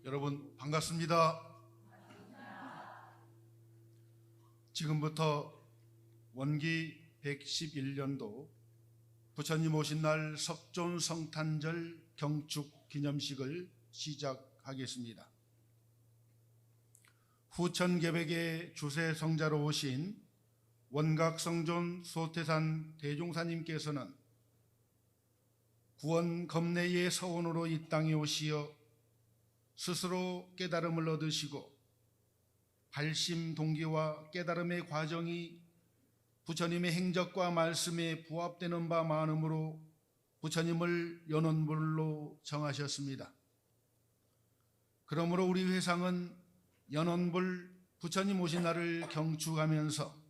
여러분 반갑습니다. 지금부터 원기 111년도 부처님 오신 날 석존 성탄절 경축 기념식을 시작하겠습니다. 후천개백의 주세 성자로 오신 원각성존 소태산 대종사님께서는 구원 겁내의 서원으로 이 땅에 오시어 스스로 깨달음을 얻으시고 발심 동기와 깨달음의 과정이 부처님의 행적과 말씀에 부합되는 바 많으므로 부처님을 연원불로 정하셨습니다. 그러므로 우리 회상은 연원불 부처님 오신 날을 경축하면서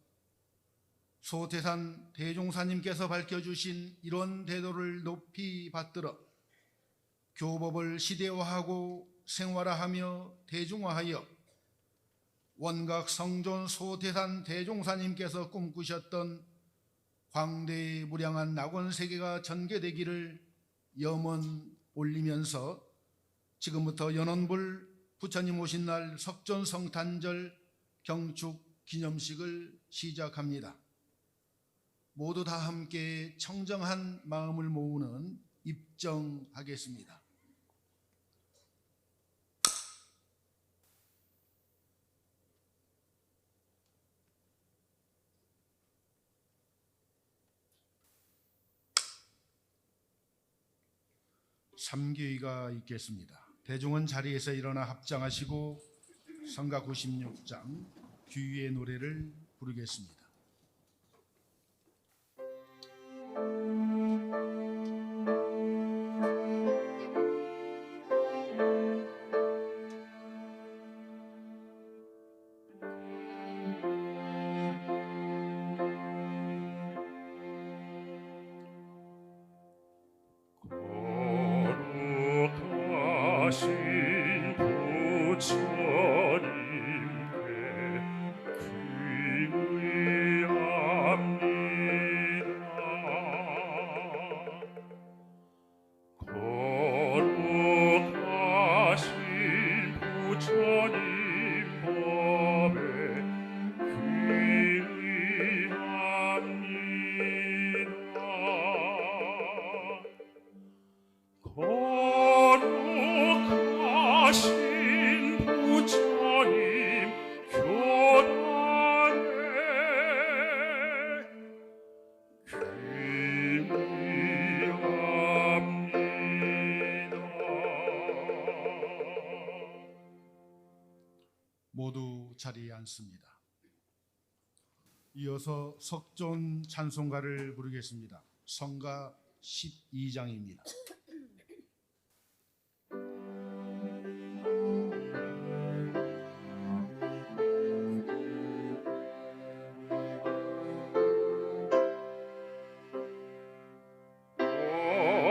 소태산 대종사님께서 밝혀주신 이런 대도를 높이 받들어 교법을 시대화하고 생활화하며 대중화하여 원각성존 소태산 대종사님께서 꿈꾸셨던 광대무량한 낙원세계가 전개되기를 염원 올리면서 지금부터 연원불 부처님 오신 날 석존성탄절 경축 기념식을 시작합니다. 모두 다 함께 청정한 마음을 모으는 입정하겠습니다. 삼귀의가 있겠습니다. 대중은 자리에서 일어나 합장하시고 성가 96장 귀의 노래를 부르겠습니다. 모두 자리에 앉습니다. 이어서 석존 찬송가를 부르겠습니다. 성가 12장입니다.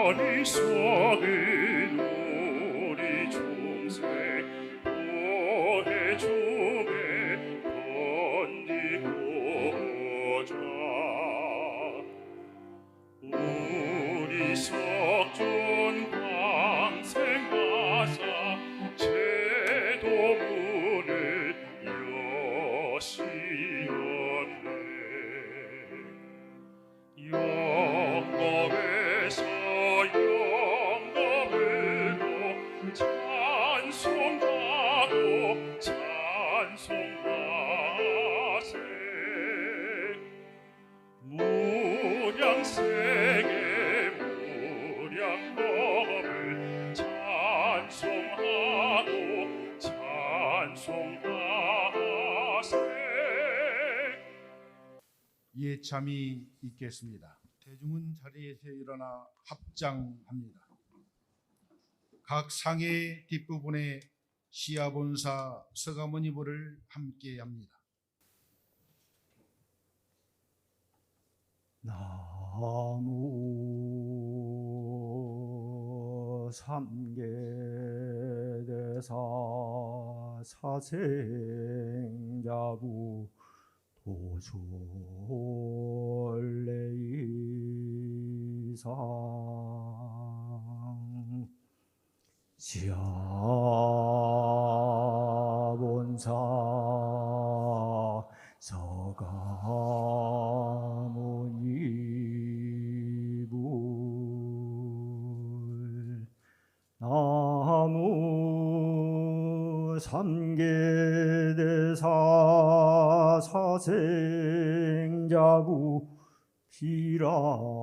어리석은 우리 중생 보혜 중에 번지고자 우리 석존 광생하사 제도문을 여시었네. 영겁에서 세계 무량법을 찬송하고 찬송하세. 예참이 있겠습니다. 대중은 자리에서 일어나 합장합니다. 각 상의 뒷부분에 시아본사 서가모니부를 함께합니다. 나무 삼계대사 사생자부 도솔레이상 시아본사 서가모니불 나무 삼계대사 사생자부 비람강생상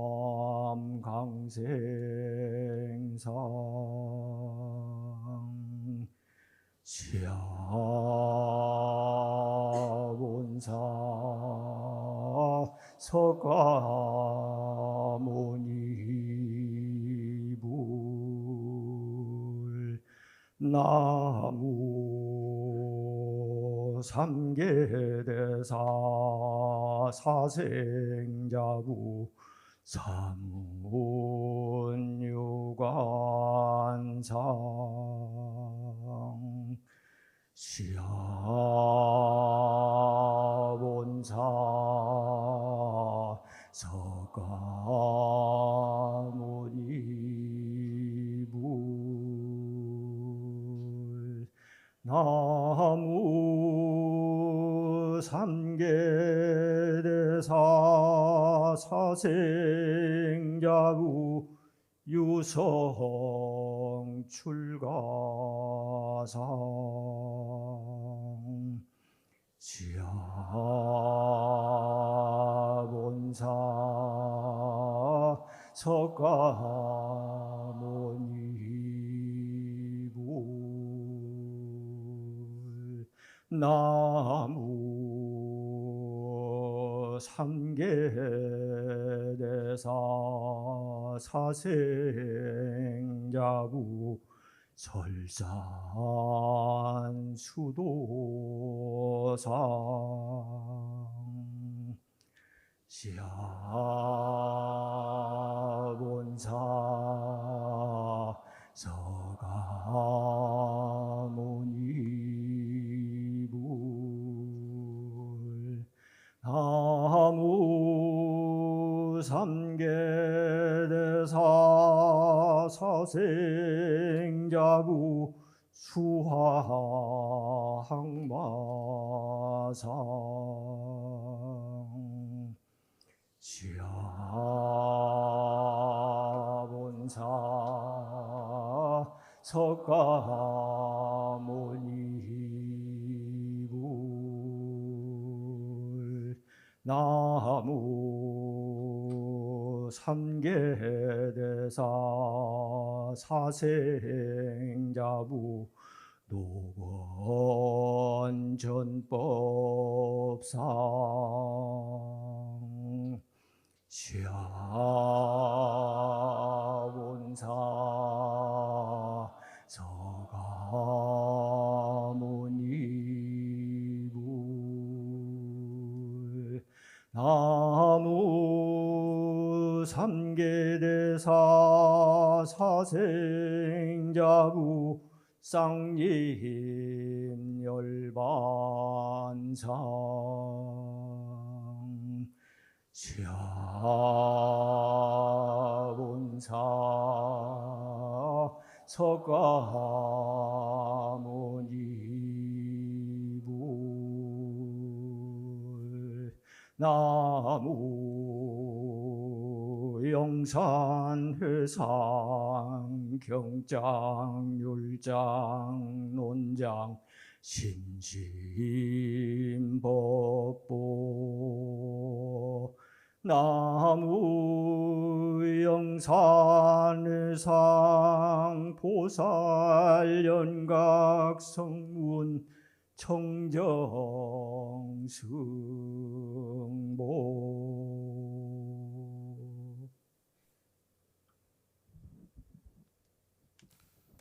시아본사 서가모니불 나무 삼계대사 사생자부 삼문유관상 시아본사 서가모니불 나무 삼계대사 사생자부 유성 출가상 시아본사 서가모니불 나무 삼계대사 사생자부 설산수도상 시아본사 서가모니불 나무 삼계대사 사생자부 수화항마상 시아본사 서가모니불 나무 삼계대사 사생자부 노건전법상 시아본사 서가모니불 나무 삼계대사 사생자부 쌍림열반상 시아본사 서가모니불 나무 영산회상 경장율장 논장 신심법보 나무 영산상 보살연각성문 청정승모.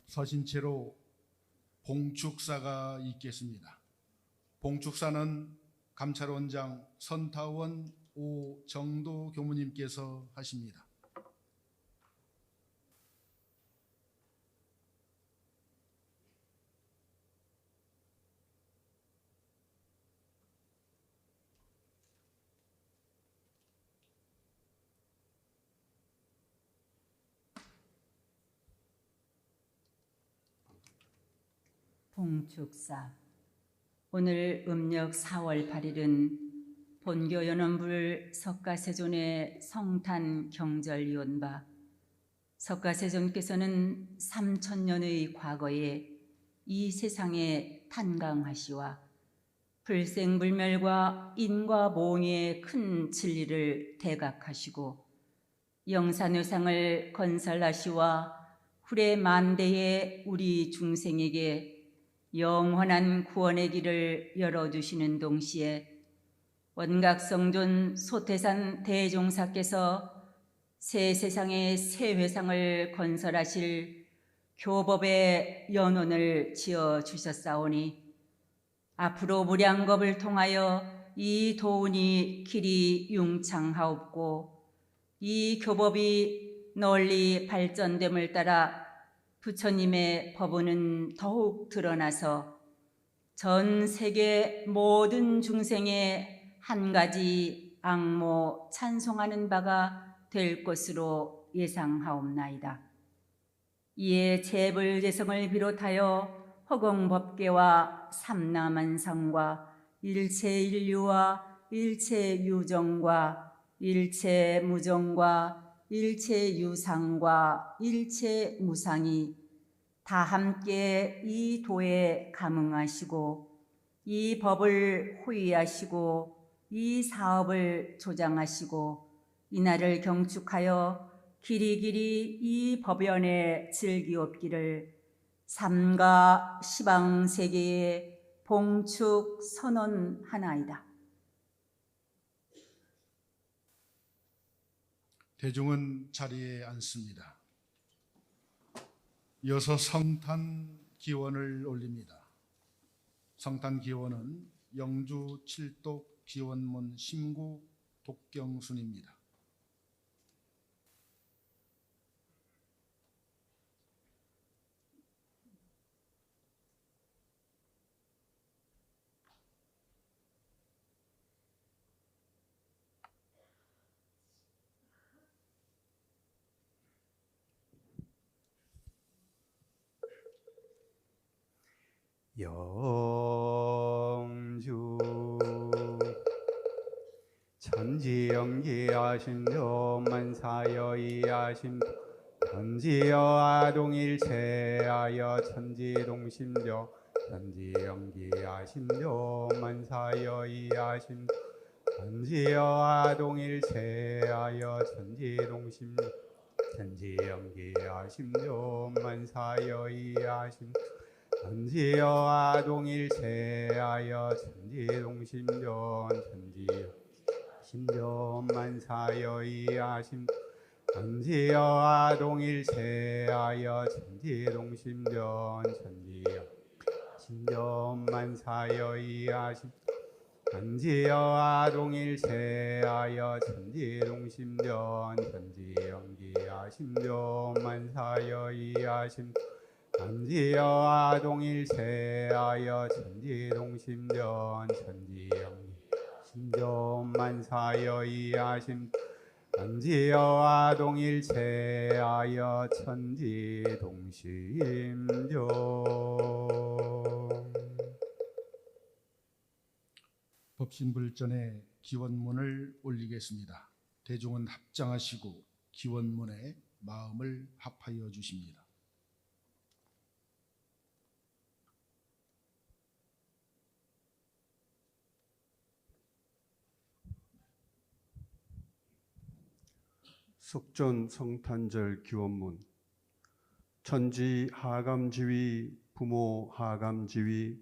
서신 채로 봉축사가 있겠습니다. 봉축사는 감찰원장 선타원 오정도 교무님께서 하십니다. 봉축사. 오늘 음력 4월 8일은 본교 연원불 석가세존의 성탄 경절이온바 석가세존께서는 3000년의 과거에 이 세상에 탄강하시와 불생불멸과 인과 모응의 큰 진리를 대각하시고 영산회상을 건설하시와 후래 만대의 우리 중생에게 영원한 구원의 길을 열어주시는 동시에 원각성존 소태산 대종사께서 새 세상의 새 회상을 건설하실 교법의 연원을 지어주셨사오니 앞으로 무량겁을 통하여 이 도운이 길이 융창하옵고 이 교법이 널리 발전됨을 따라 부처님의 법문은 더욱 드러나서 전 세계 모든 중생의 한 가지 악모 찬송하는 바가 될 것으로 예상하옵나이다. 이에 재불재성을 비롯하여 허공법계와 삼라만상과 일체인류와 일체유정과 일체무정과 일체유상과 일체무상이 다 함께 이 도에 감응하시고 이 법을 호위하시고 이 사업을 조장하시고 이날을 경축하여 길이길이 이 법연에 즐기옵기를 삼가 시방세계에 봉축 선언하나이다. 대중은 자리에 앉습니다. 이어서 성탄 기원을 올립니다. 성탄 기원은 영주 칠독 기원문 심구 독경순입니다. 영주 천지연기하신 조만사여이하신 천지여아동일체하여 천지동심조 천지연기하신 조만사여이하신 천지여아동일체하여 천지동심 천지연기하신 조만사여이하신 천지여아동일체하여 천지동심전 천지심전만사여이하심 천지여아동일체하여 천지동심전 천지심전만사여이하심 천지여아동일체하여 천지동심전 천지연기하심전만사여이하심 천지여아동일체하여 천지동심전 천지영심전만사여이하심 천지여아동일체하여 천지동심전. 법신불전에 기원문을 올리겠습니다. 대중은 합장하시고 기원문에 마음을 합하여 주십니다. 석전 성탄절 기원문. 천지 하감지위 부모 하감지위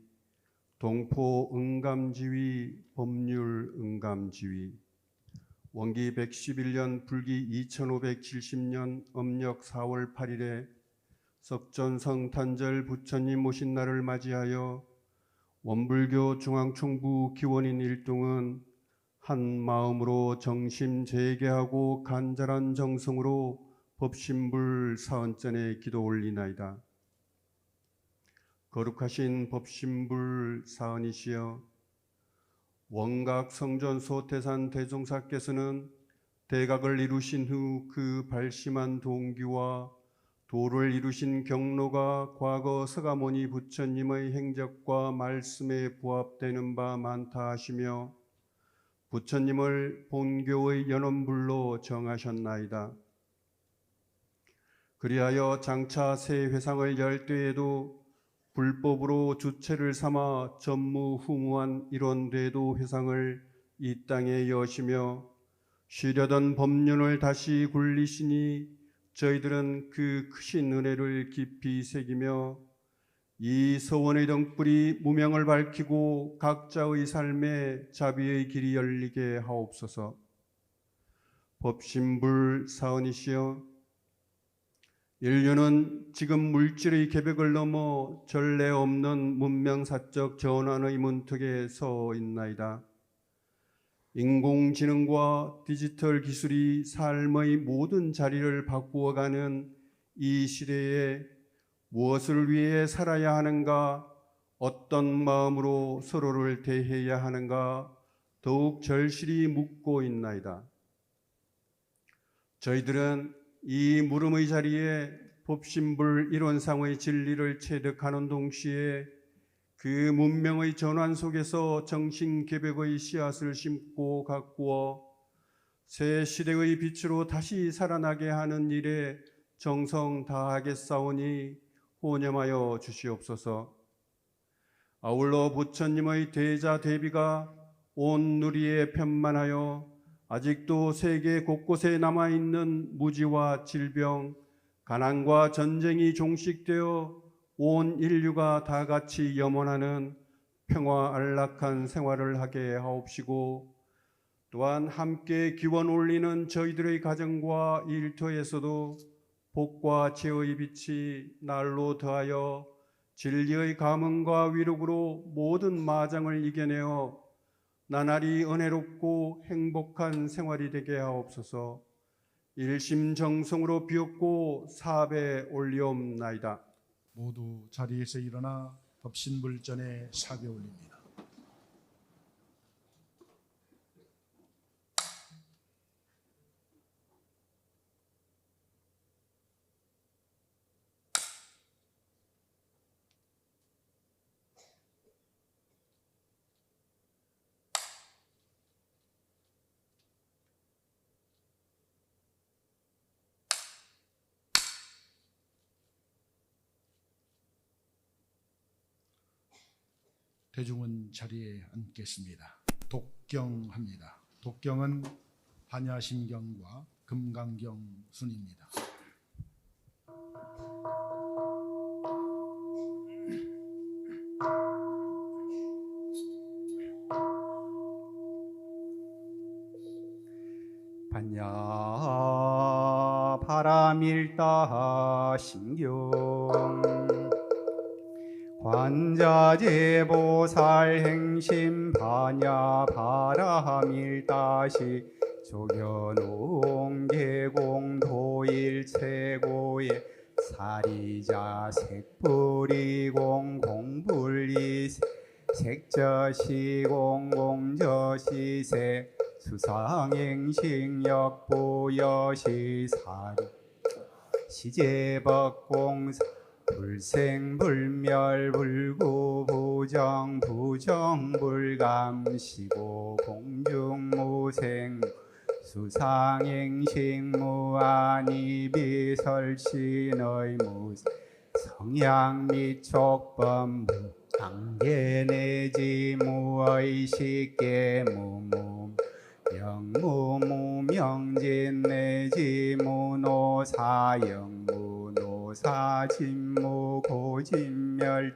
동포 응감지위 법률 응감지위 원기 111년 불기 2570년 음력 4월 8일에 석전 성탄절 부처님 오신 날을 맞이하여 원불교 중앙총부 기원인 일동은 한 마음으로 정심 재개하고 간절한 정성으로 법신불 사언전에 기도 올리나이다. 거룩하신 법신불 사언이시여, 원각 성전소 태산 대종사께서는 대각을 이루신 후 그 발심한 동기와 도를 이루신 경로가 과거 서가모니 부처님의 행적과 말씀에 부합되는 바 많다 하시며 부처님을 본교의 연원불로 정하셨나이다. 그리하여 장차 새 회상을 열 때에도 불법으로 주체를 삼아 전무후무한 이론대도 회상을 이 땅에 여시며 쉬려던 법륜을 다시 굴리시니 저희들은 그 크신 은혜를 깊이 새기며 이 서원의 등불이 무명을 밝히고 각자의 삶에 자비의 길이 열리게 하옵소서. 법신불 사언이시여, 인류는 지금 물질의 계백을 넘어 전례 없는 문명사적 전환의 문턱에 서 있나이다. 인공지능과 디지털 기술이 삶의 모든 자리를 바꾸어가는 이 시대에 무엇을 위해 살아야 하는가, 어떤 마음으로 서로를 대해야 하는가 더욱 절실히 묻고 있나이다. 저희들은 이 물음의 자리에 법신불 이론상의 진리를 체득하는 동시에 그 문명의 전환 속에서 정신개백의 씨앗을 심고 가꾸어 새 시대의 빛으로 다시 살아나게 하는 일에 정성 다하겠사오니 호념하여 주시옵소서. 아울러 부처님의 대자 대비가 온 누리에 편만하여 아직도 세계 곳곳에 남아있는 무지와 질병, 가난과 전쟁이 종식되어 온 인류가 다 같이 염원하는 평화 안락한 생활을 하게 하옵시고, 또한 함께 기원 올리는 저희들의 가정과 일터에서도 복과 죄의 빛이 날로 더하여 진리의 감흥과 위력으로 모든 마장을 이겨내어 나날이 은혜롭고 행복한 생활이 되게 하옵소서. 일심정성으로 비옵고 사배 올리옵나이다. 모두 자리에서 일어나 법신불전에 사배 올립니다. 대중은 자리에 앉겠습니다. 독경합니다. 독경은 반야심경과 금강경 순입니다. 반야 바람일다 심경 관자재보살 행심 반야 바람일다시 조견옹 계공도일 최고의 사리자 색불이공 공불이 색저시공 공저시색 수상행식역보여시사리 시제법공사 불생불멸 불구부정 부정불감시고 공중무생 수상행식무아니비설신의 성향미촉범 강계내지 무의식계 무무 영무무명진내지무노사 영무노사 진무고진멸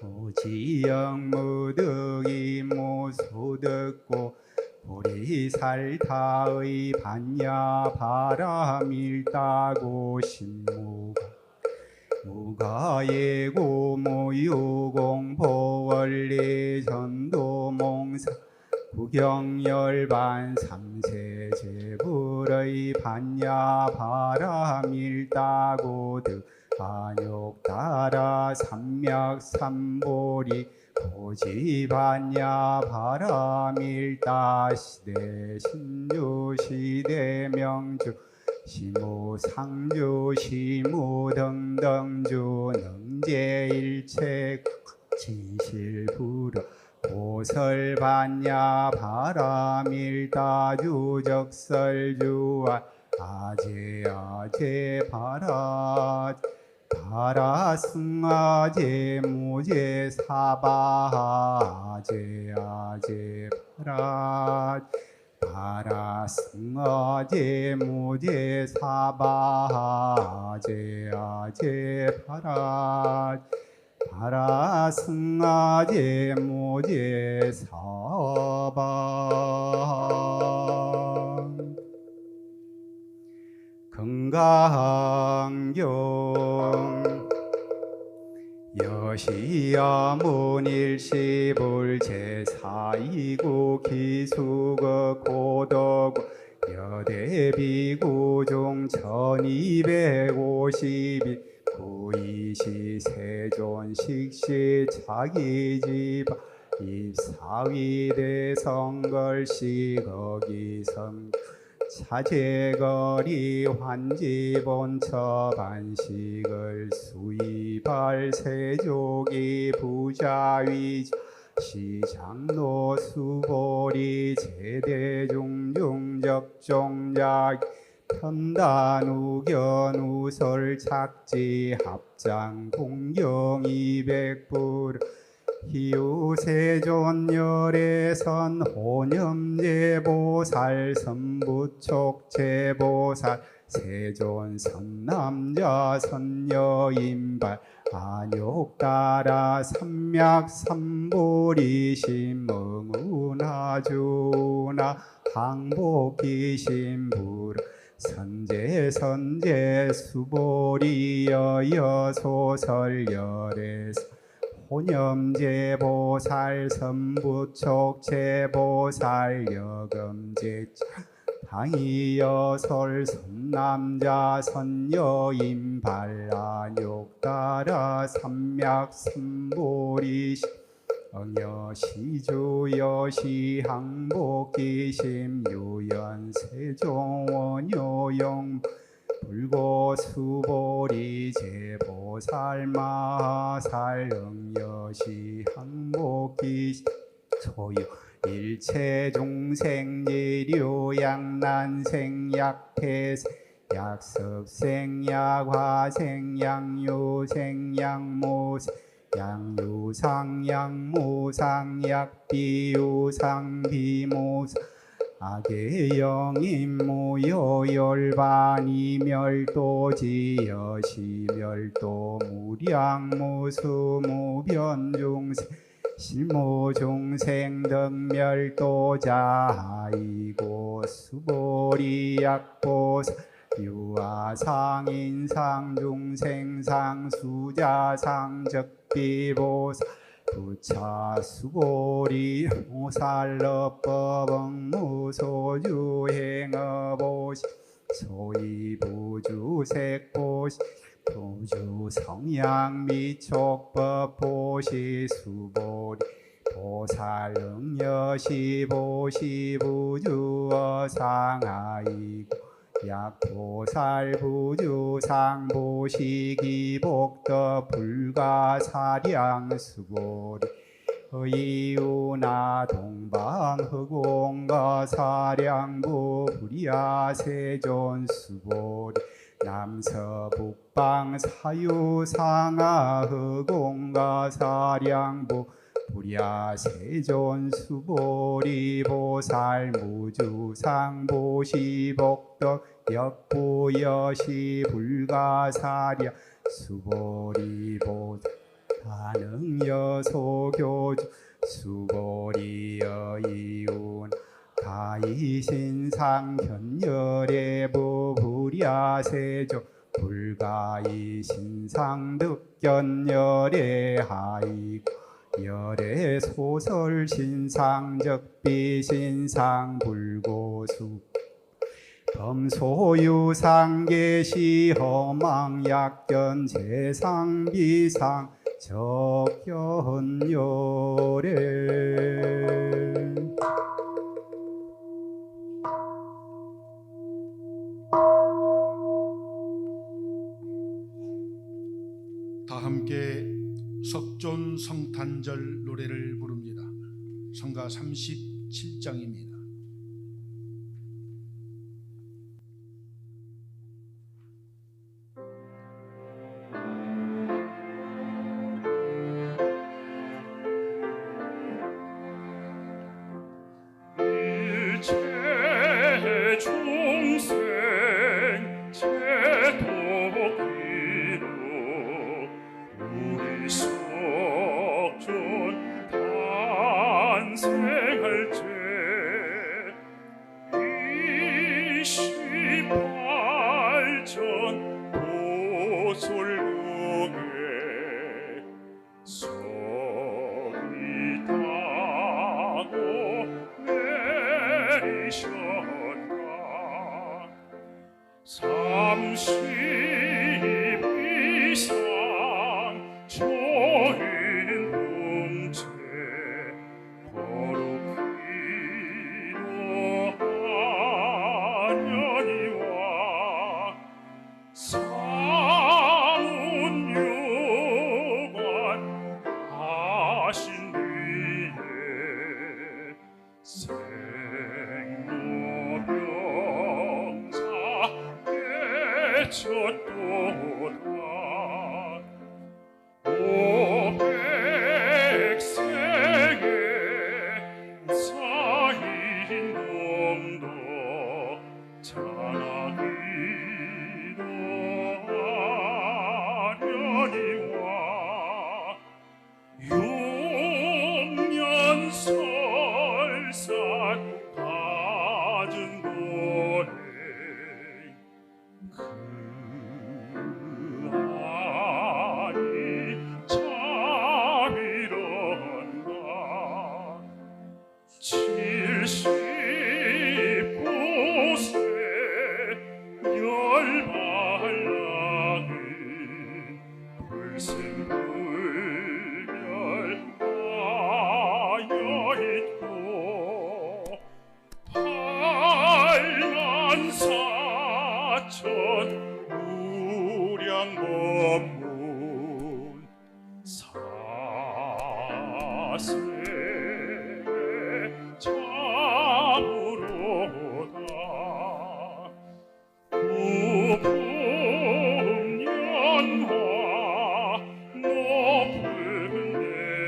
오지영무득이무소득고 보리살타의 반야바라밀다고 신무가 무가예고 무유공보원리 전도몽사 구경열반 삼세제불의 반야바라밀다고 안욕따라 삼맥삼보리 고지반야바라밀다 시대 신주시대 명주 시무상주 시무등등주 능제일체 진실부르 오설반야바라밀다주적설주와 아제아제 바라승아제 무제 사바아제 아제 바라승아제 무제 사바아제 아제 바라승아제 무제 사바 건강경 여시야문일시불 제4이구 기수거 고덕 여대비구중 1252 구이시 세존식시 자기지바 입사위대 성걸시 거기성 차제거리 환지본처 반식을 수입할 세족이 부자위 시장로 수보리 제대중중적종작 편단우견우설 착지 합장 공경 200불 희우세존열애선 호념제보살 선부촉제보살 세존선남자 선여인발 안욕따라 삼맥삼보리심응운하주나 항복기심부르 선제 수보리여여소설열애서 호념제보살 선부촉제보살 여금제 당이여설 선남자 선여인발 안욕따라 삼맥삼보리 응여시주여시항복기심 유연세종원요용 불고수보리 제보살 마살 응여시 항복기 소유 일체중생예류양난생 약태생 약습생 약화생 양유생 양모생 양유상 양무상 약비유상 비무상 악의 영임무여열반이 멸도지여시 멸도 무량무수 무변중생 실무중생 등 멸도자이고 수보리약보사 유아상인상 중생상 수자상 적비보사 부차수보리 모살러법응 무소주행어보시 소이부주색보시 부주성양미촉법보시 수보리 보살응여시보시 부주어상아이고 약보살부주상보시기복더 불가사량수보리 의유나 동방허공가 사량부 불야세존수보리 남서북방 사유상하허공가 사량부 불야 세존 수보리 보살 무주상 보시복덕 역부 여시 불가사랴 수보리 보살 가능 여소교주 수보리 여이운 가이신상 현열의 부불야 세조 불가이신상 득견열의 하이 열의 소설 신상적비 신상 불고수 범소유상 계시 허망약견 세상비상 적견열애 다 함께 석존 성탄절 노래를 부릅니다. 성가 37장입니다. 일체 중생 제도기로 우리 석존 탄생할 때 28전 도솔궁에 석이 타고 내리셨다 32상 초인 동체 거룩히도 하려니와 사문유관 하신 뒤에 생로병사 깨쳤도다 오백생의 사인 놈도 장하기도 하려니와 용년설산 가진 도에 그 아이 참이런가 79세 열발랑이 불생불멸 하여 있고 84,000 무량법문 사세 참으로다 구품연화 높은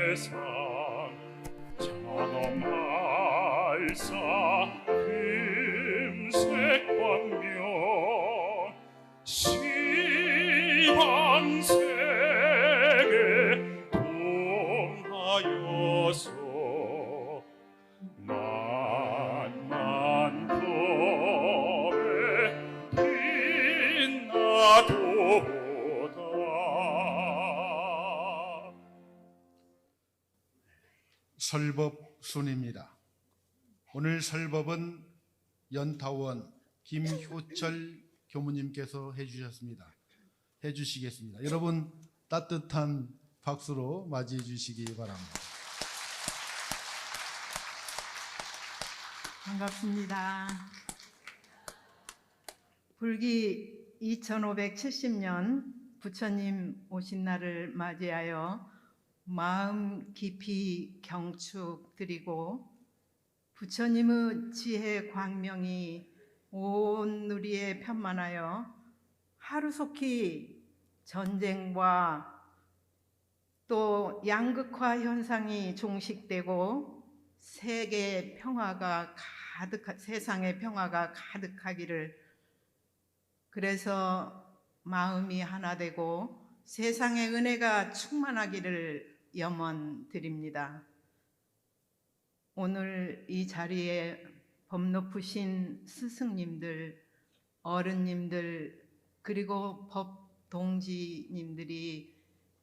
대상 장엄할사 금색광명 시황세계 동하여서 만만법에 빛나도다 설법순입니다. 오늘 설법은 연타원 김효철 교무님께서 해주시겠습니다. 여러분 따뜻한 박수로 맞이해 주시기 바랍니다. 반갑습니다. 불기 2570년 부처님 오신 날을 맞이하여 마음 깊이 경축드리고 부처님의 지혜 광명이 온 누리에 편만하여 하루속히 전쟁과 또 양극화 현상이 종식되고 세상의 평화가 가득하기를, 그래서 마음이 하나 되고 세상의 은혜가 충만하기를 염원드립니다. 오늘 이 자리에 법 높으신 스승님들, 어른님들, 그리고 법 동지님들이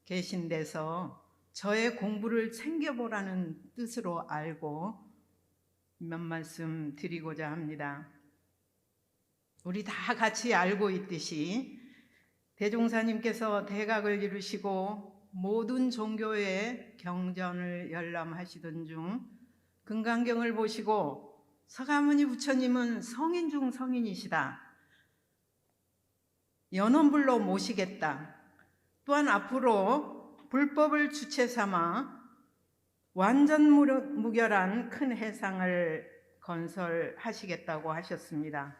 계신 데서 저의 공부를 챙겨보라는 뜻으로 알고 몇 말씀 드리고자 합니다. 우리 다 같이 알고 있듯이 대종사님께서 대각을 이루시고 모든 종교의 경전을 열람하시던 중 금강경을 보시고 서가모니 부처님은 성인 중 성인이시다, 연원불로 모시겠다, 또한 앞으로 불법을 주체 삼아 완전무결한 큰 해상을 건설하시겠다고 하셨습니다.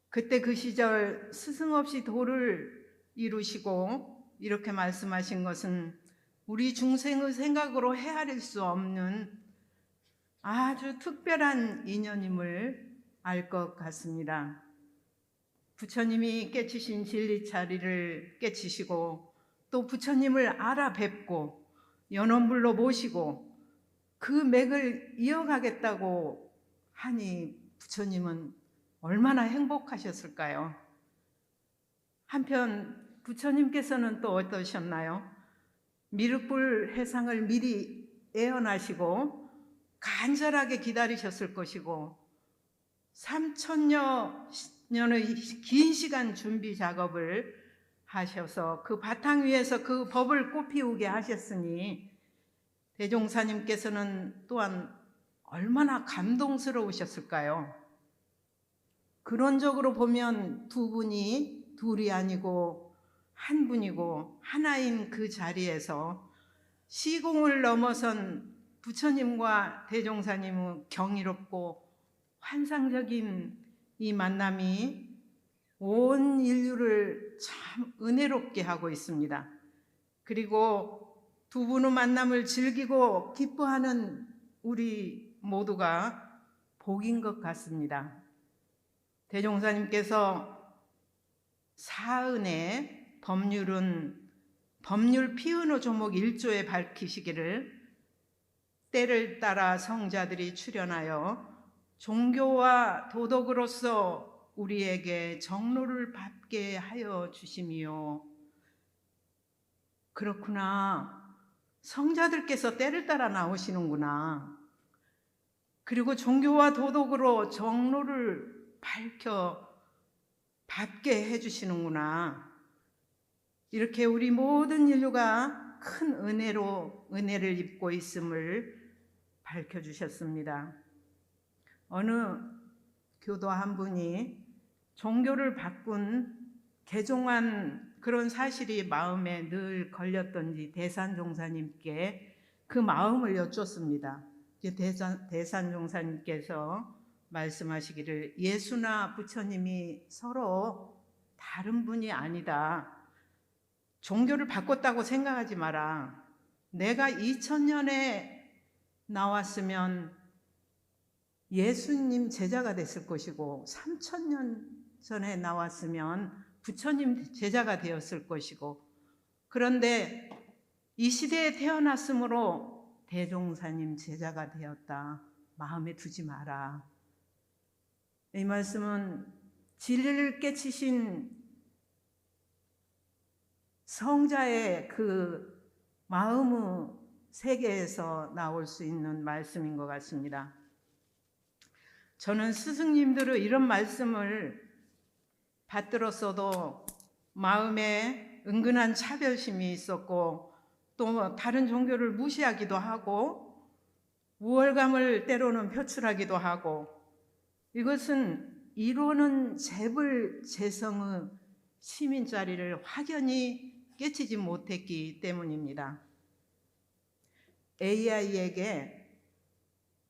그때 그 시절 스승 없이 도를 이루시고 이렇게 말씀하신 것은 우리 중생의 생각으로 헤아릴 수 없는 아주 특별한 인연임을 알 것 같습니다. 부처님이 깨치신 진리자리를 깨치시고 또 부처님을 알아뵙고 연원불로 모시고 그 맥을 이어가겠다고 하니 부처님은 얼마나 행복하셨을까요? 한편 부처님께서는 또 어떠셨나요? 미륵불 해상을 미리 애언하시고 간절하게 기다리셨을 것이고 3000여 년의 긴 시간 준비 작업을 하셔서 그 바탕 위에서 그 법을 꽃피우게 하셨으니 대종사님께서는 또한 얼마나 감동스러우셨을까요? 그런적으로 보면 두 분이 둘이 아니고 한 분이고 하나인 그 자리에서 시공을 넘어선 부처님과 대종사님의 경이롭고 환상적인 이 만남이 온 인류를 참 은혜롭게 하고 있습니다. 그리고 두 분의 만남을 즐기고 기뻐하는 우리 모두가 복인 것 같습니다. 대종사님께서 사은의 법률 피은의 조목 1조에 밝히시기를 때를 따라 성자들이 출현하여 종교와 도덕으로서 우리에게 정로를 밟게 하여 주심이요. 그렇구나. 성자들께서 때를 따라 나오시는구나. 그리고 종교와 도덕으로 정로를 밝혀 밟게 해주시는구나. 이렇게 우리 모든 인류가 큰 은혜를 입고 있음을 밝혀주셨습니다. 어느 교도 한 분이 종교를 바꾼 개종한 그런 사실이 마음에 늘 걸렸던지 대산종사님께 그 마음을 여쭙습니다. 대산종사님께서 말씀하시기를 예수나 부처님이 서로 다른 분이 아니다. 종교를 바꿨다고 생각하지 마라. 내가 2000년에 나왔으면 예수님 제자가 됐을 것이고 3000년 전에 나왔으면 부처님 제자가 되었을 것이고, 그런데 이 시대에 태어났으므로 대종사님 제자가 되었다. 마음에 두지 마라. 이 말씀은 진리를 깨치신 성자의 그 마음의 세계에서 나올 수 있는 말씀인 것 같습니다. 저는 스승님들의 이런 말씀을 받들었어도 마음에 은근한 차별심이 있었고 또 다른 종교를 무시하기도 하고 우월감을 때로는 표출하기도 하고, 이것은 이루는 재벌 재성의 시민자리를 확연히 깨치지 못했기 때문입니다. AI에게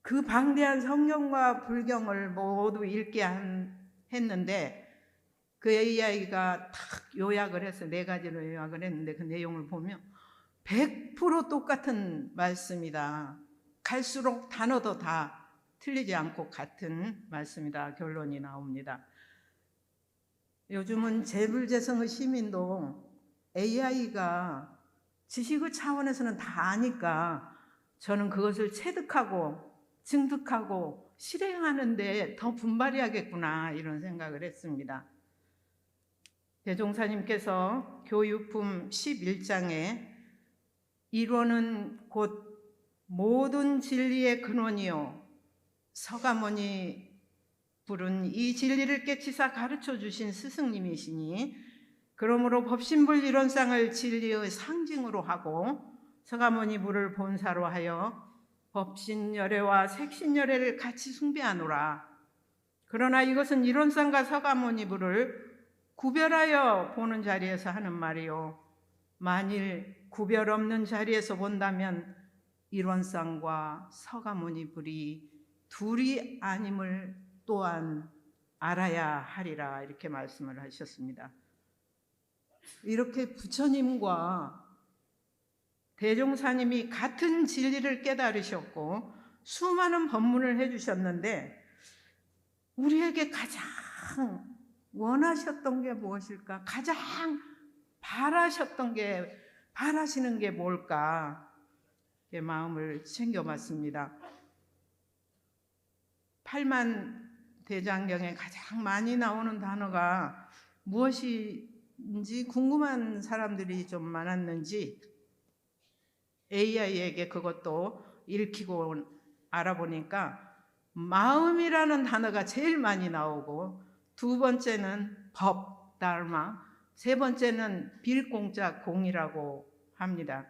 그 방대한 성경과 불경을 모두 읽게 했는데 그 AI가 탁 요약을 해서 4가지로 요약을 했는데 그 내용을 보면 100% 똑같은 말씀이다. 갈수록 단어도 다 틀리지 않고 같은 말씀이다. 결론이 나옵니다. 요즘은 재불재성의 시민도 AI가 지식의 차원에서는 다 아니까 저는 그것을 체득하고 증득하고 실행하는데 더 분발해야겠구나 이런 생각을 했습니다. 대종사님께서 교육품 11장에 이론은 곧 모든 진리의 근원이요 서가모니 부른 이 진리를 깨치사 가르쳐 주신 스승님이시니 그러므로 법신불 이론상을 진리의 상징으로 하고 서가모니 부를 본사로 하여 법신열애와 색신열애를 같이 숭배하노라. 그러나 이것은 이론상과 서가모니 부를 구별하여 보는 자리에서 하는 말이요 만일 구별 없는 자리에서 본다면 이론상과 서가모니 불이 둘이 아님을 또한 알아야 하리라 이렇게 말씀을 하셨습니다. 이렇게 부처님과 대종사님이 같은 진리를 깨달으셨고 수많은 법문을 해주셨는데 우리에게 가장 원하셨던 게 무엇일까? 가장 바라시는 게 뭘까? 제 마음을 챙겨봤습니다. 8만 대장경에 가장 많이 나오는 단어가 무엇인지 궁금한 사람들이 좀 많았는지 AI에게 그것도 읽히고 알아보니까 마음이라는 단어가 제일 많이 나오고 두 번째는 법, 다르마, 세 번째는 빌공자 공이라고 합니다.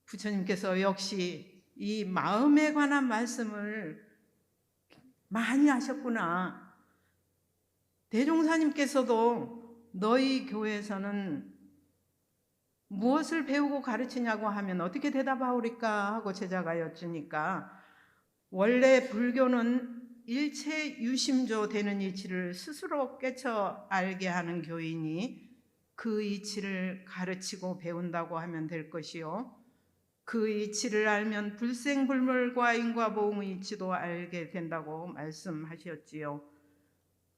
부처님께서 역시 이 마음에 관한 말씀을 많이 하셨구나. 대종사님께서도 너희 교회에서는 무엇을 배우고 가르치냐고 하면 어떻게 대답하오리까 하고 제자가 여쭈니까 원래 불교는 일체 유심조 되는 이치를 스스로 깨쳐 알게 하는 교인이 그 이치를 가르치고 배운다고 하면 될 것이요 그 이치를 알면 불생불멸과 인과보응의 이치도 알게 된다고 말씀하셨지요.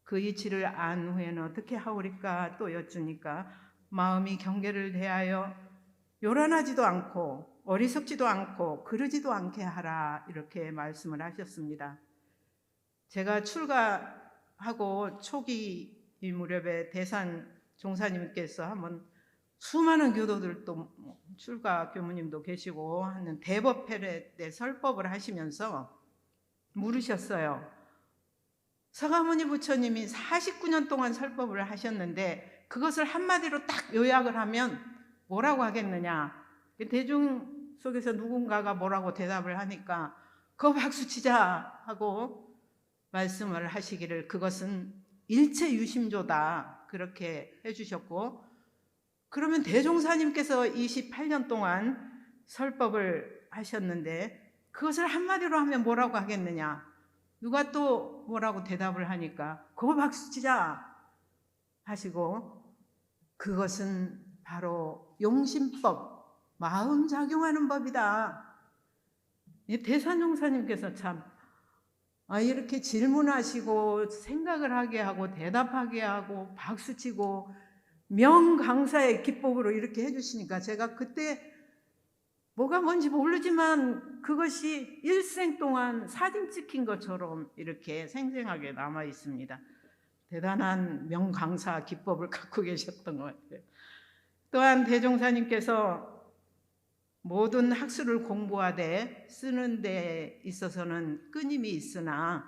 그 이치를 안 후에는 어떻게 하오리까 또 여쭈니까 마음이 경계를 대하여 요란하지도 않고 어리석지도 않고 그러지도 않게 하라 이렇게 말씀을 하셨습니다. 제가 출가하고 초기 이 무렵에 대산 종사님께서 한번 수많은 교도들도 출가 교무님도 계시고 하는 대법회례 때 설법을 하시면서 물으셨어요. 서가모니 부처님이 49년 동안 설법을 하셨는데 그것을 한마디로 딱 요약을 하면 뭐라고 하겠느냐. 대중 속에서 누군가가 뭐라고 대답을 하니까 그거 박수치자 하고 말씀을 하시기를 그것은 일체 유심조다 그렇게 해주셨고 그러면 대종사님께서 28년 동안 설법을 하셨는데 그것을 한마디로 하면 뭐라고 하겠느냐. 누가 또 뭐라고 대답을 하니까 그거 박수치자 하시고 그것은 바로 용심법, 마음 작용하는 법이다. 대산종사님께서 참 이렇게 질문하시고 생각을 하게 하고 대답하게 하고 박수치고 명강사의 기법으로 이렇게 해주시니까 제가 그때 뭐가 뭔지 모르지만 그것이 일생 동안 사진 찍힌 것처럼 이렇게 생생하게 남아 있습니다. 대단한 명강사 기법을 갖고 계셨던 것 같아요. 또한 대종사님께서 모든 학술을 공부하되 쓰는 데 있어서는 끊임이 있으나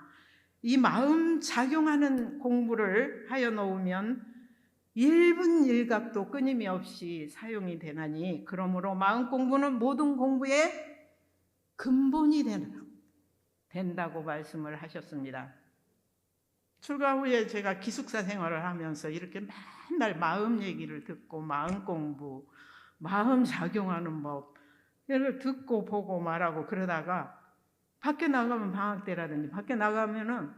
이 마음 작용하는 공부를 하여 놓으면 1분 1각도 끊임이 없이 사용이 되나니 그러므로 마음 공부는 모든 공부의 근본이 된다고 말씀을 하셨습니다. 출가 후에 제가 기숙사 생활을 하면서 이렇게 맨날 마음 얘기를 듣고 마음 공부, 마음 작용하는 법 이걸 듣고 보고 말하고 그러다가 밖에 나가면 방학 때라든지 밖에 나가면은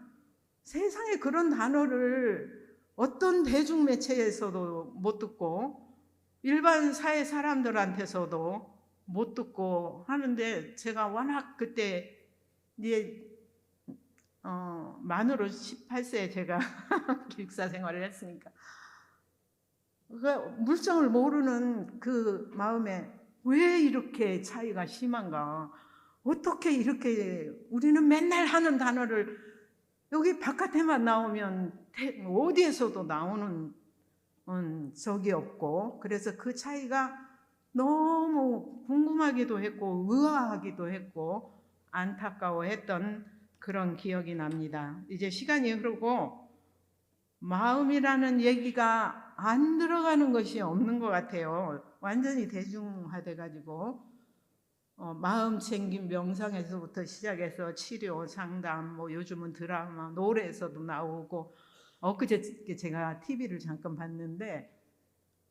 세상에 그런 단어를 어떤 대중매체에서도 못 듣고 일반 사회 사람들한테서도 못 듣고 하는데 제가 워낙 그때 이제 만으로 18세에 제가 기숙사 생활을 했으니까 그 물정을 모르는 그 마음에 왜 이렇게 차이가 심한가? 어떻게 이렇게 우리는 맨날 하는 단어를 여기 바깥에만 나오면 어디에서도 나오는 적이 없고, 그래서 그 차이가 너무 궁금하기도 했고 의아하기도 했고 안타까워했던 그런 기억이 납니다. 이제 시간이 흐르고 마음이라는 얘기가 안 들어가는 것이 없는 것 같아요. 완전히 대중화돼 가지고 마음 챙김 명상에서부터 시작해서 치료, 상담, 뭐 요즘은 드라마, 노래에서도 나오고, 엊그제 제가 TV를 잠깐 봤는데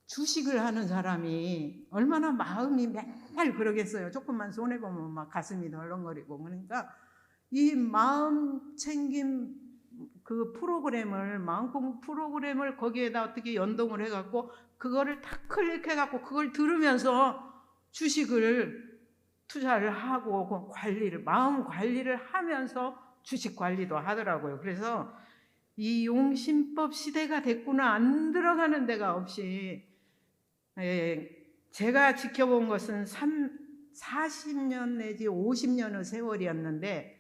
주식을 하는 사람이 얼마나 마음이 맨날 그러겠어요. 조금만 손해보면 막 가슴이 덜렁거리고. 그러니까 이 마음 챙김 그 프로그램을, 마음 공부 프로그램을 거기에다 어떻게 연동을 해갖고 그거를 탁 클릭해갖고 그걸 들으면서 주식을 투자를 하고 관리를, 마음 관리를 하면서 주식 관리도 하더라고요. 그래서 이 용심법 시대가 됐구나, 안 들어가는 데가 없이. 제가 지켜본 것은 40년 내지 50년의 세월이었는데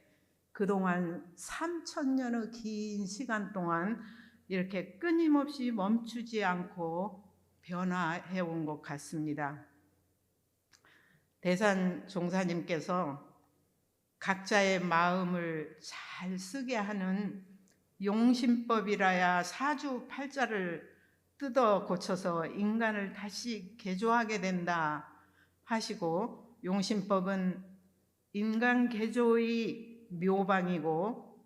그동안 3000년의 긴 시간 동안 이렇게 끊임없이 멈추지 않고 변화해 온 것 같습니다. 대산 종사님께서 각자의 마음을 잘 쓰게 하는 용심법이라야 사주팔자를 뜯어 고쳐서 인간을 다시 개조하게 된다 하시고, 용심법은 인간 개조의 묘방이고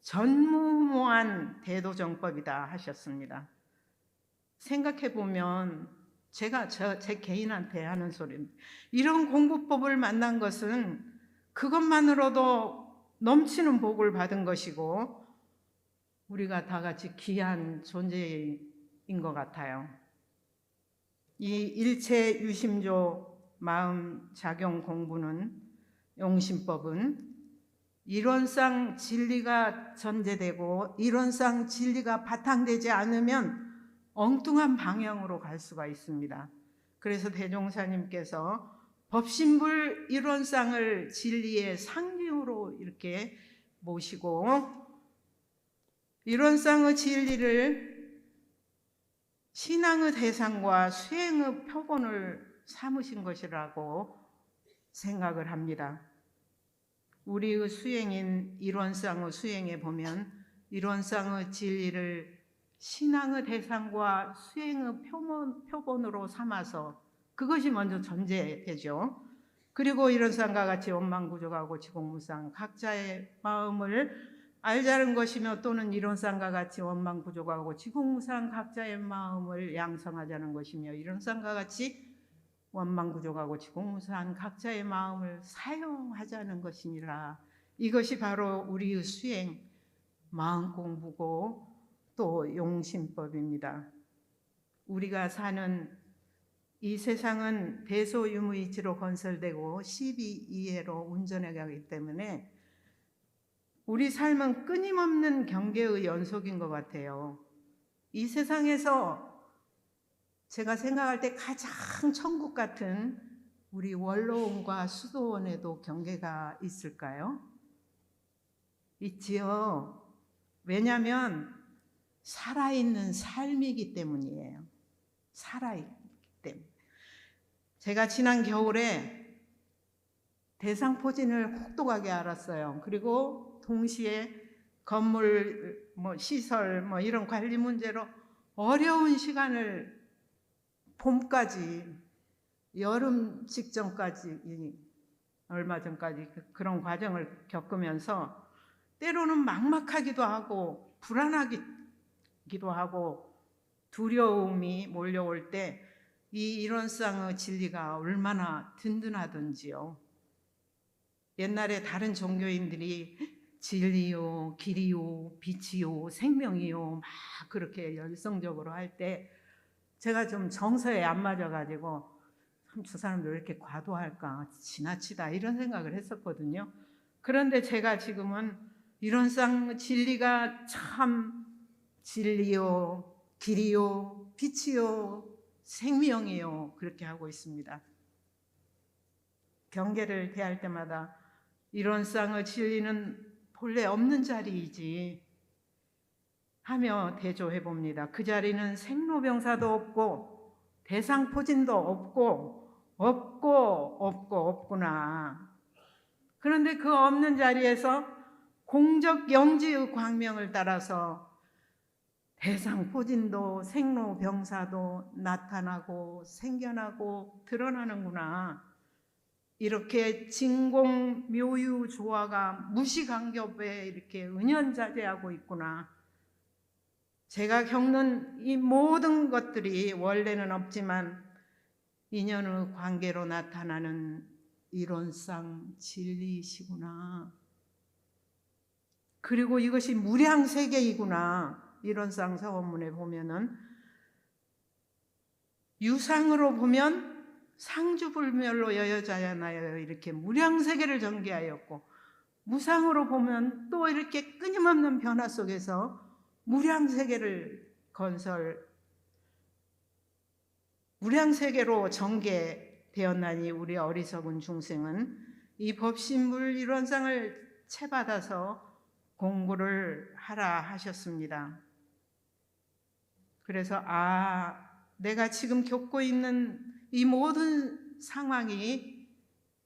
전무후무한 대도정법이다 하셨습니다. 생각해보면 제가 제 개인한테 하는 소리입니다. 이런 공부법을 만난 것은 그것만으로도 넘치는 복을 받은 것이고 우리가 다 같이 귀한 존재인 것 같아요. 이 일체 유심조 마음 작용 공부는, 용심법은 이론상 진리가 전제되고 이론상 진리가 바탕되지 않으면 엉뚱한 방향으로 갈 수가 있습니다. 그래서 대종사님께서 법신불 이론상을 진리의 상징으로 이렇게 모시고 이론상의 진리를 신앙의 대상과 수행의 표본을 삼으신 것이라고 생각을 합니다. 우리의 수행인 이론상의 수행에 보면 이론상의 진리를 신앙의 대상과 수행의 표본으로 삼아서 그것이 먼저 전제되죠. 그리고 이론상과 같이 원망부족하고 지공무상 각자의 마음을 알자는 것이며, 또는 이론상과 같이 원망부족하고 지공무상 각자의 마음을 양성하자는 것이며, 이론상과 같이 원망부족하고 지공무상 각자의 마음을 사용하자는 것이니라. 이것이 바로 우리의 수행, 마음 공부고 또 용심법입니다. 우리가 사는 이 세상은 대소유무이치로 건설되고 시비이해로 운전해 가기 때문에 우리 삶은 끊임없는 경계의 연속인 것 같아요. 이 세상에서 제가 생각할 때 가장 천국 같은 우리 원로원과 수도원에도 경계가 있을까요? 있지요. 왜냐하면 살아있는 삶이기 때문이에요. 살아있기 때문에. 제가 지난 겨울에 대상포진을 혹독하게 알았어요. 그리고 동시에 건물, 시설, 이런 관리 문제로 어려운 시간을 봄까지, 여름 직전까지, 얼마 전까지 그런 과정을 겪으면서 때로는 막막하기도 하고 불안하기도 하고 두려움이 몰려올 때 이 이론상의 진리가 얼마나 든든하던지요. 옛날에 다른 종교인들이 진리요, 길이요, 빛이요, 생명이요 막 그렇게 열성적으로 할 때 제가 좀 정서에 안 맞아가지고 참 저 사람들 왜 이렇게 과도할까, 지나치다 이런 생각을 했었거든요. 그런데 제가 지금은 이런 진리가 참 진리요, 길이요, 빛이요, 생명이요, 그렇게 하고 있습니다. 경계를 대할 때마다 이런 쌍의 진리는 본래 없는 자리이지 하며 대조해 봅니다. 그 자리는 생로병사도 없고 대상포진도 없구나. 그런데 그 없는 자리에서 공적 영지의 광명을 따라서 대상포진도 생로병사도 나타나고 생겨나고 드러나는구나. 이렇게 진공묘유 조화가 무시간섭에 이렇게 은연자재하고 있구나. 제가 겪는 이 모든 것들이 원래는 없지만 인연의 관계로 나타나는 이론상 진리이시구나. 그리고 이것이 무량세계이구나. 이론상 서원문에 보면은 유상으로 보면 상주불멸로 여여자야나여 이렇게 무량세계를 전개하였고, 무상으로 보면 또 이렇게 끊임없는 변화 속에서 무량세계를 무량세계로 전개되었나니 우리 어리석은 중생은 이 법신물 이론상을 채받아서 공부를 하라 하셨습니다. 그래서 내가 지금 겪고 있는 이 모든 상황이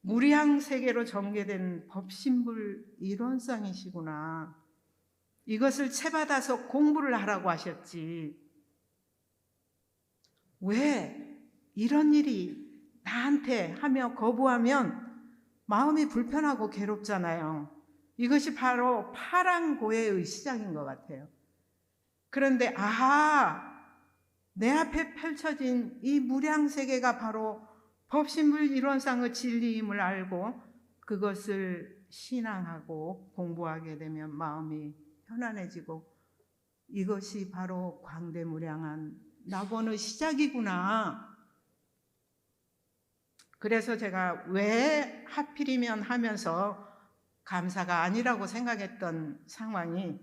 무량세계로 전개된 법신불 이론상이시구나. 이것을 채받아서 공부를 하라고 하셨지. 왜 이런 일이 나한테 하며 거부하면 마음이 불편하고 괴롭잖아요. 이것이 바로 파랑고해의 시작인 것 같아요. 그런데 내 앞에 펼쳐진 이 무량세계가 바로 법신불 이론상의 진리임을 알고 그것을 신앙하고 공부하게 되면 마음이 편안해지고 이것이 바로 광대무량한 낙원의 시작이구나. 그래서 제가 왜 하필이면 하면서 감사가 아니라고 생각했던 상황이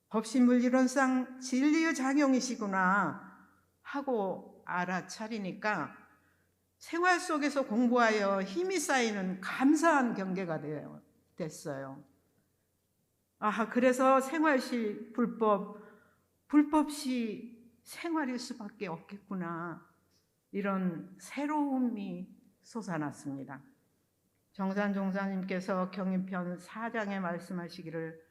법신불 이론상 진리의 작용이시구나 하고 알아차리니까 생활 속에서 공부하여 힘이 쌓이는 감사한 경계가 됐어요. 그래서 생활시 불법시 생활일 수밖에 없겠구나. 이런 새로움이 솟아났습니다. 정산종사님께서 경인편 4장에 말씀하시기를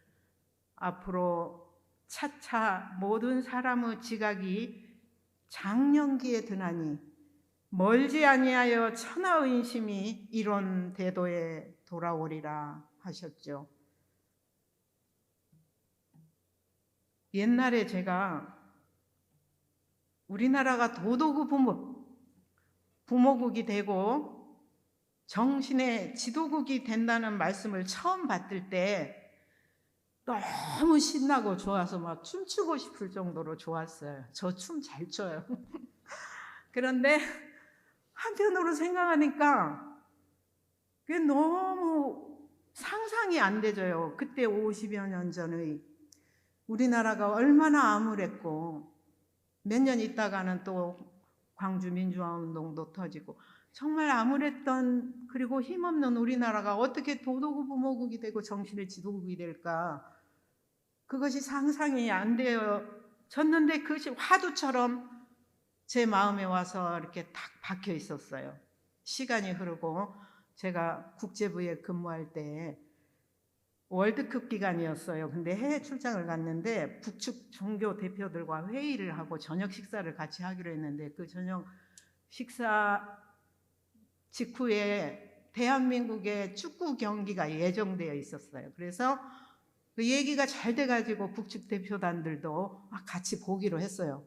앞으로 차차 모든 사람의 지각이 장년기에 드나니 멀지 아니하여 천하의심이 이론 대도에 돌아오리라 하셨죠. 옛날에 제가 우리나라가 도도국 부모국이 되고 정신의 지도국이 된다는 말씀을 처음 받을 때 너무 신나고 좋아서 막 춤추고 싶을 정도로 좋았어요. 저 춤 잘 춰요. 그런데 한편으로 생각하니까 그게 너무 상상이 안 되져요. 그때 50여 년 전의 우리나라가 얼마나 암울했고 몇 년 있다가는 또 광주 민주화운동도 터지고 정말 암울했던 그리고 힘없는 우리나라가 어떻게 도도국 부모국이 되고 정신의 지도국이 될까, 그것이 상상이 안 되어졌는데 그것이 화두처럼 제 마음에 와서 이렇게 탁 박혀 있었어요. 시간이 흐르고 제가 국제부에 근무할 때 월드컵 기간이었어요. 근데 해외 출장을 갔는데 북측 종교 대표들과 회의를 하고 저녁 식사를 같이 하기로 했는데 그 저녁 식사 직후에 대한민국의 축구 경기가 예정되어 있었어요. 그래서 그 얘기가 잘 돼가지고 북측 대표단들도 같이 보기로 했어요.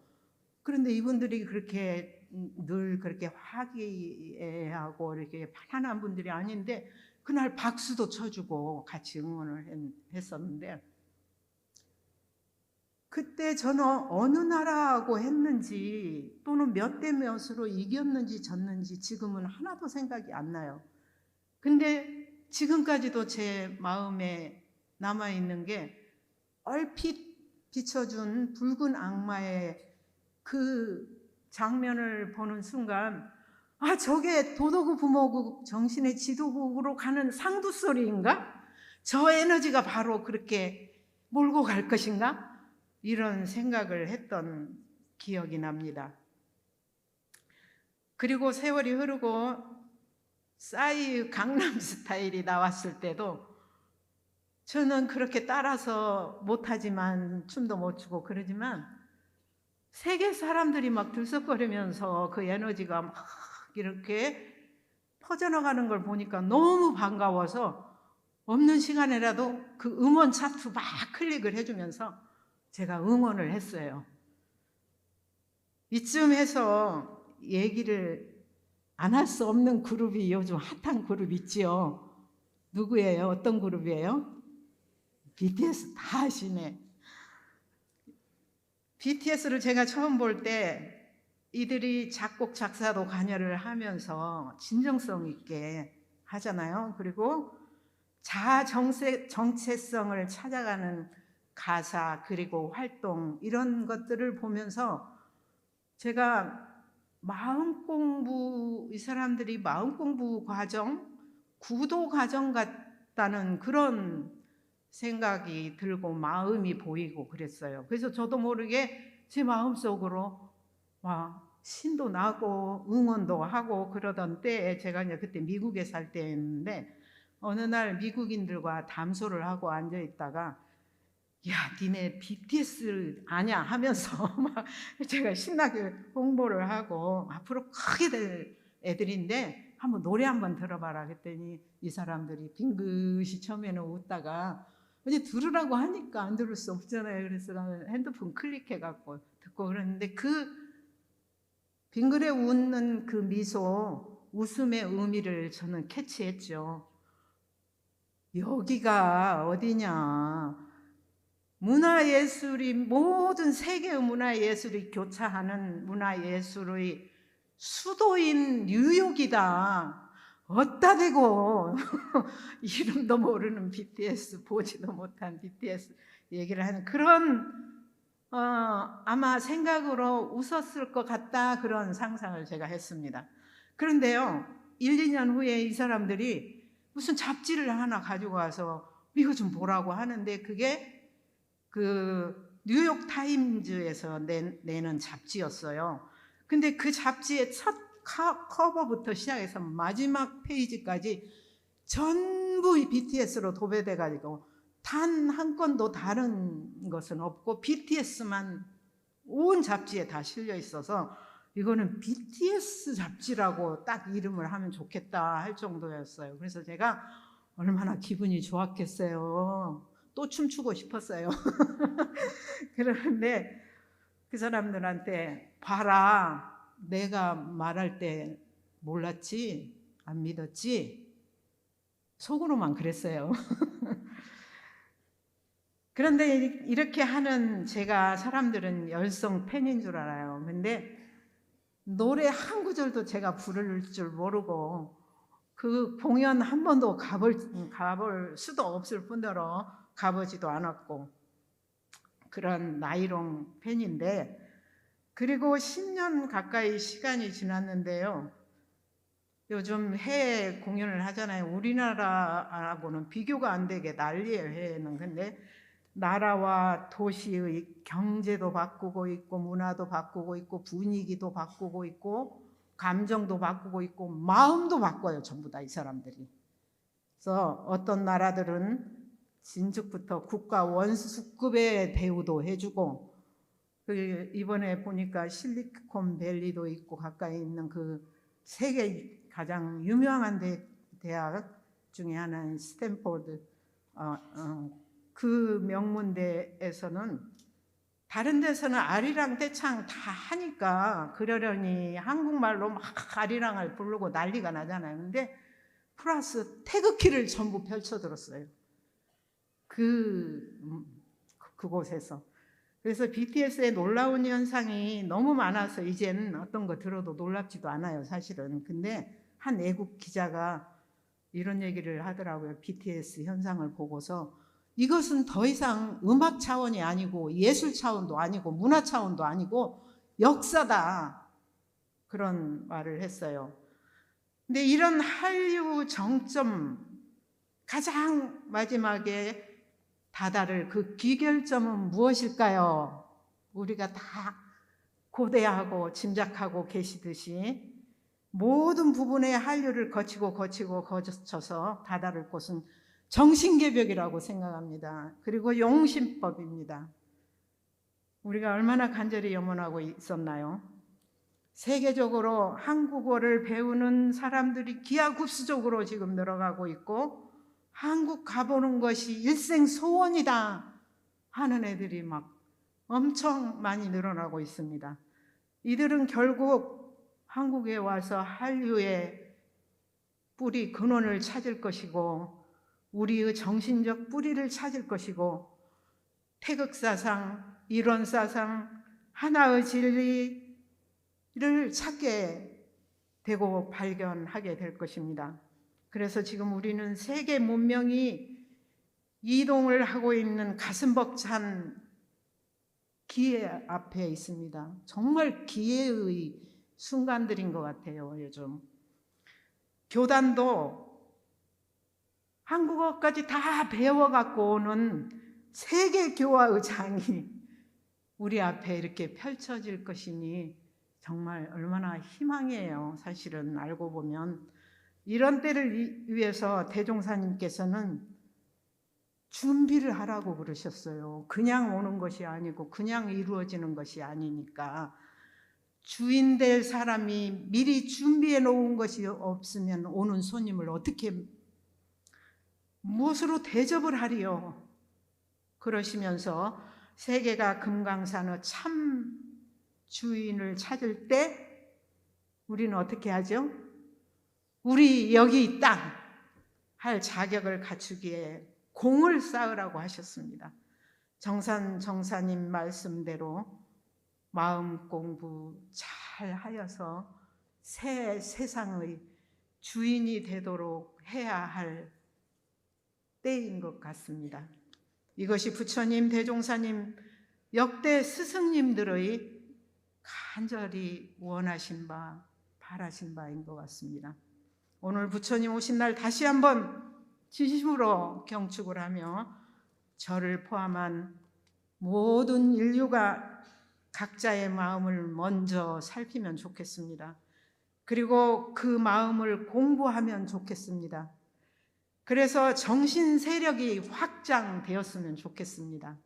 그런데 이분들이 그렇게 늘 그렇게 화기애애하고 이렇게 편안한 분들이 아닌데 그날 박수도 쳐주고 같이 응원을 했었는데 그때 저는 어느 나라하고 했는지 또는 몇 대 몇으로 이겼는지 졌는지 지금은 하나도 생각이 안 나요. 근데 지금까지도 제 마음에 남아있는 게 얼핏 비춰준 붉은 악마의 그 장면을 보는 순간, 아, 저게 도도국 부모국 정신의 지도국으로 가는 상두소리인가? 저 에너지가 바로 그렇게 몰고 갈 것인가? 이런 생각을 했던 기억이 납니다. 그리고 세월이 흐르고 싸이 강남 스타일이 나왔을 때도 저는 그렇게 따라서 못하지만 춤도 못 추고 그러지만 세계 사람들이 막 들썩거리면서 그 에너지가 막 이렇게 퍼져나가는 걸 보니까 너무 반가워서 없는 시간에라도 그 음원 차트 막 클릭을 해주면서 제가 응원을 했어요. 이쯤 해서 얘기를 안 할 수 없는 그룹이 요즘 핫한 그룹 있지요. 누구예요? 어떤 그룹이에요? BTS 다 아시네. BTS를 제가 처음 볼 때 이들이 작곡 작사도 관여를 하면서 진정성 있게 하잖아요. 그리고 자아 정체성을 찾아가는 가사 그리고 활동 이런 것들을 보면서 제가 마음 공부, 이 사람들이 마음 공부 과정, 구도 과정 같다는 그런 생각이 들고 마음이 보이고 그랬어요. 그래서 저도 모르게 제 마음속으로 막 신도 나고 응원도 하고 그러던 때에 제가 이제 그때 미국에 살 때였는데 어느 날 미국인들과 담소를 하고 앉아 있다가 야, 니네 BTS 아냐 하면서 막 제가 신나게 홍보를 하고 앞으로 크게 될 애들인데 한번 노래 한번 들어봐라 그랬더니 이 사람들이 빙긋이 처음에는 웃다가 이제 들으라고 하니까 안 들을 수 없잖아요. 그래서 나는 핸드폰 클릭해갖고 듣고 그랬는데 그 빙그레 웃는 그 미소, 웃음의 의미를 저는 캐치했죠. 여기가 어디냐? 문화예술이 모든 세계의 문화예술이 교차하는 문화예술의 수도인 뉴욕이다. 어따 대고 이름도 모르는 BTS, 보지도 못한 BTS 얘기를 하는 그런 아마 생각으로 웃었을 것 같다 그런 상상을 제가 했습니다. 그런데요 1, 2년 후에 이 사람들이 무슨 잡지를 하나 가지고 와서 이거 좀 보라고 하는데 그게 그 뉴욕 타임즈에서 내는 잡지였어요. 근데 그 잡지의 첫 커버부터 시작해서 마지막 페이지까지 전부 BTS로 도배돼 가지고 단 한 건도 다른 것은 없고 BTS만 온 잡지에 다 실려 있어서 이거는 BTS 잡지라고 딱 이름을 하면 좋겠다 할 정도였어요. 그래서 제가 얼마나 기분이 좋았겠어요. 또 춤추고 싶었어요. 그런데 그 사람들한테 봐라, 내가 말할 때 몰랐지? 안 믿었지? 속으로만 그랬어요. 그런데 이렇게 하는 제가 사람들은 열성 팬인 줄 알아요. 근데 노래 한 구절도 제가 부를 줄 모르고 그 공연 한 번도 가볼 수도 없을 뿐더러 가보지도 않았고 그런 나이롱 팬인데 그리고 10년 가까이 시간이 지났는데요. 요즘 해외 공연을 하잖아요. 우리나라하고는 비교가 안 되게 난리예요. 해외는. 근데 나라와 도시의 경제도 바꾸고 있고 문화도 바꾸고 있고 분위기도 바꾸고 있고 감정도 바꾸고 있고 마음도 바꿔요. 전부 다 이 사람들이. 그래서 어떤 나라들은 진즉부터 국가 원수급의 대우도 해주고 이번에 보니까 실리콘밸리도 있고 가까이 있는 그 세계 가장 유명한 대학 중에 하나인 스탠포드 그 명문대에서는 다른 데서는 아리랑 떼창 다 하니까 그러려니 한국말로 막 아리랑을 부르고 난리가 나잖아요. 근데 플러스 태극기를 전부 펼쳐들었어요. 그곳에서. 그래서 BTS의 놀라운 현상이 너무 많아서 이제는 어떤 거 들어도 놀랍지도 않아요, 사실은. 근데 한 외국 기자가 이런 얘기를 하더라고요. BTS 현상을 보고서 이것은 더 이상 음악 차원이 아니고 예술 차원도 아니고 문화 차원도 아니고 역사다. 그런 말을 했어요. 근데 이런 한류 정점 가장 마지막에 다다를 그 귀결점은 무엇일까요? 우리가 다 고대하고 짐작하고 계시듯이 모든 부분의 한류를 거쳐서 다다를 곳은 정신개벽이라고 생각합니다. 그리고 용신법입니다. 우리가 얼마나 간절히 염원하고 있었나요? 세계적으로 한국어를 배우는 사람들이 기하급수적으로 지금 늘어가고 있고 한국 가보는 것이 일생 소원이다 하는 애들이 막 엄청 많이 늘어나고 있습니다. 이들은 결국 한국에 와서 한류의 뿌리 근원을 찾을 것이고 우리의 정신적 뿌리를 찾을 것이고 태극사상, 이론사상, 하나의 진리를 찾게 되고 발견하게 될 것입니다. 그래서 지금 우리는 세계 문명이 이동을 하고 있는 가슴 벅찬 기회 앞에 있습니다. 정말 기회의 순간들인 것 같아요, 요즘. 교단도 한국어까지 다 배워갖고 오는 세계교화의 장이 우리 앞에 이렇게 펼쳐질 것이니 정말 얼마나 희망이에요, 사실은 알고 보면. 이런 때를 위해서 대종사님께서는 준비를 하라고 그러셨어요. 그냥 오는 것이 아니고 그냥 이루어지는 것이 아니니까 주인 될 사람이 미리 준비해 놓은 것이 없으면 오는 손님을 어떻게 무엇으로 대접을 하리요? 그러시면서 세계가 금강산의 참 주인을 찾을 때 우리는 어떻게 하죠? 우리 여기 있다 할 자격을 갖추기에 공을 쌓으라고 하셨습니다. 정사님 말씀대로 마음 공부 잘 하여서 새 세상의 주인이 되도록 해야 할 때인 것 같습니다. 이것이 부처님, 대종사님, 역대 스승님들의 간절히 원하신 바, 바라신 바인 것 같습니다. 오늘 부처님 오신 날 다시 한번 진심으로 경축을 하며 저를 포함한 모든 인류가 각자의 마음을 먼저 살피면 좋겠습니다. 그리고 그 마음을 공부하면 좋겠습니다. 그래서 정신 세력이 확장되었으면 좋겠습니다.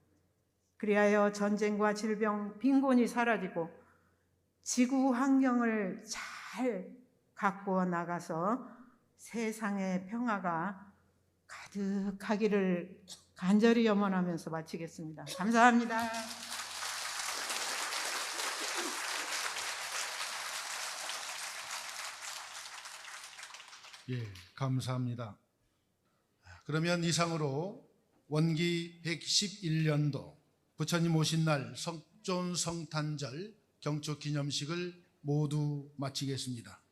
그리하여 전쟁과 질병, 빈곤이 사라지고 지구 환경을 잘 가꾸어 나가서 세상의 평화가 가득하기를 간절히 염원하면서 마치겠습니다. 감사합니다. 예, 감사합니다. 그러면 이상으로 원기 111년도 부처님 오신 날 성존 성탄절 경축 기념식을 모두 마치겠습니다.